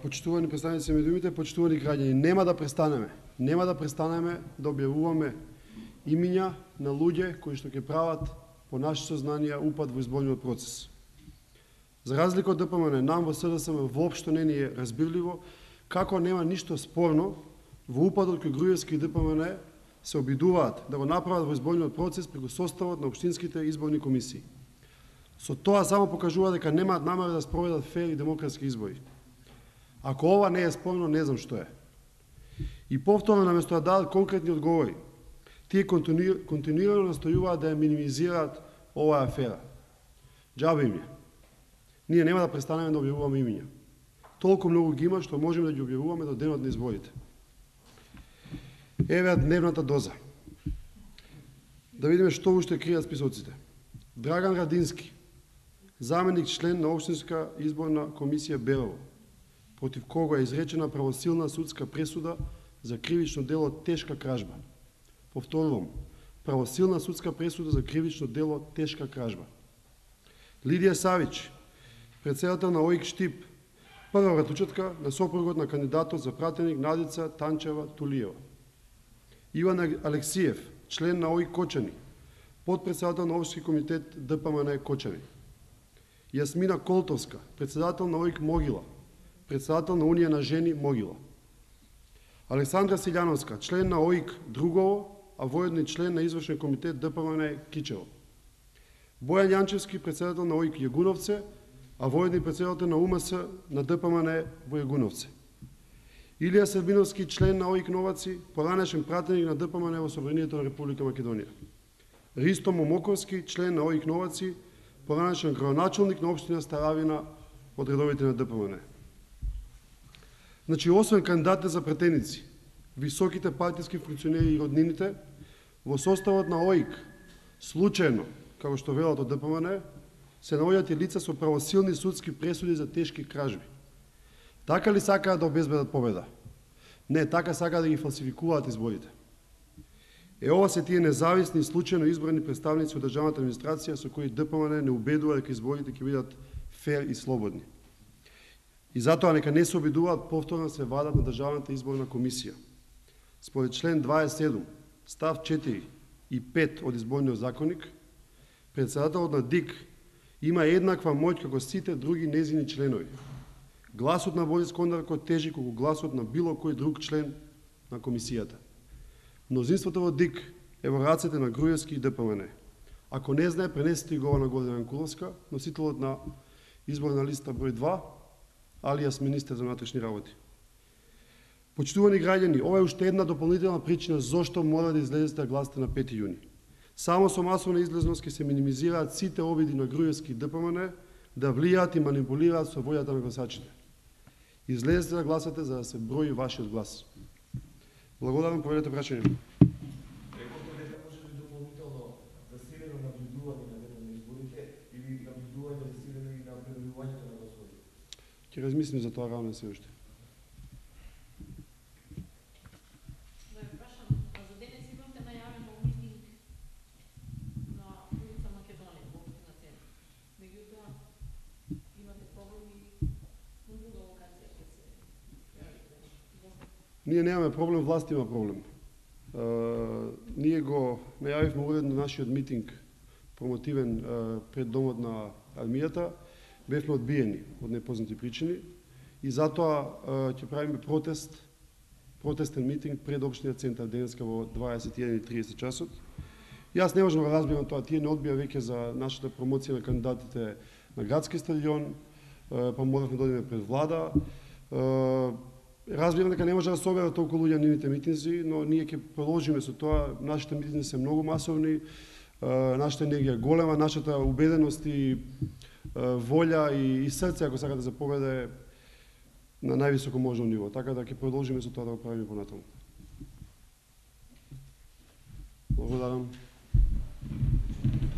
Почитувани представници на медиумите, почитувани граѓани, нема да престанеме. Нема да престанеме да објавуваме имиња на луѓе кои што ќе прават по наши сознанија упад во изборниот процес. За разлика од ДПМН, нам во СДСМ воопшто не ни е разбирливо како нема ништо спорно во упадот кој Груевски и ДПМН се обидуваат да го направат во изборниот процес преку составот на општинските изборни комисии. Со тоа само покажува дека немаат намера да спроведат фер и демократски избори. Ако ова не е спорно, не знам што е. И повторно, наместо да дадат конкретни одговори, тие континуирано настојуваат да ја минимизираат оваа афера. Џабе им е. Ние нема да престанеме да објавуваме имиња. Толку многу ги има што можеме да ги објавуваме до денот на изборите. Еве дневната доза. Да видиме што уште кријат списоците. Драган Радински, заменик член на Општинска изборна комисија Белово, против кого е изречена правосилна судска пресуда за кривично дело тешка кражба. Повторувам, правосилна судска пресуда за кривично дело тешка кражба. Лидија Савич, председател на ОИК Штип, прва вратучетка на сопругот на кандидатот за пратеник Надица Танчева Тулиева. Иван Алексиев, член на ОИК Кочани, подпредседател на Општински комитет ДПМН Кочани. Јасмина Колтовска, председател на ОИК Могила, председател на Унија на жени Могила. Александра Силјановска, член на ОИК Другово, а воедно и член на извршен комитет ДПМН Кичево. Бојан Јанчевски, председател на ОИК Јагуновце, а воедно и председател на УМС на ДПМН во Јагуновце. Илија Србиновски, член на ОИК Новаци, поранешен пратеник на ДПМН во Собранието на Република Македонија. Ристо Момоковски, член на ОИК Новаци, поранешен градоначалник на општина Старавина од редовите на ДПМН. Значи, освен кандидатите за пратеници, високите партиски функционери и роднините, во составот на ОИК, случајно, како што велат од ДПМН, се наоѓаат и лица со правосилни судски пресуди за тешки кражби. Така ли сакаат да обезбедат победа? Не, така сакаат да ги фалсификуваат изборите. Ова се тие независни и случајно избрани представници од државната администрација со кои ДПМН не убедува дека изборите ќе бидат фер и слободни. И затоа нека не се обидуваат повторно се вадат на Државната изборна комисија. Според член 27, став 4 и 5 од изборниот законник, председателот на ДИК има еднаква моќ како сите други незини членови. Гласот на Борис Кондарко тежи колку гласот на било кој друг член на комисијата. Мнозинството во ДИК е во рацете на Груевски и ДПМН. Ако не знае, пренесете го на Гордана Куловска, носителот на изборна листа број 2, алијас министер за внатрешни работи. Почитувани граѓани, ова е уште една дополнителна причина зошто мора да излезете да гласате на 5 јуни. Само со масовна излезност ќе се минимизираат сите обиди на Груевски и ДПМН да влијаат и манипулираат со волјата на гласачите. Излезете да гласате за да се брои вашиот глас. Благодарам, поведете прашање. Реколте дека може би дополнително засилено наблюдување на денот на изборите или наблюдување засилено и на пребројувањето на гласовите? Ќе размислим за тоа рано се уште. Да ја прашам, за денес имате најавено митинг на улица Македонија, во општина Центар. Меѓутоа, имате проблеми на друга локација ќе се јавите. Ние немаме проблем, власт има проблем. Ние го најавивме уредно нашиот митинг промотивен пред домот на армијата, бевме одбиени од непознати причини и затоа ќе правиме протестен митинг пред општиниот центар денеска во 21:30 часот. Јас не можам да разбирам тоа, тие не одбија веќе за нашата промоција на кандидатите на градски стадион, па моравме да одиме пред влада. Разбирам дека не може да се соберат толку луѓе на нивните митинзи, но ние ќе продолжиме со тоа. Нашите митинзи се многу масовни, нашата енергија е голема, нашата убеденост и волја и срце, ако сакате за победа, е на највисоко можно ниво. Така да ќе продолжиме со тоа да го правиме понатаму. Благодарам.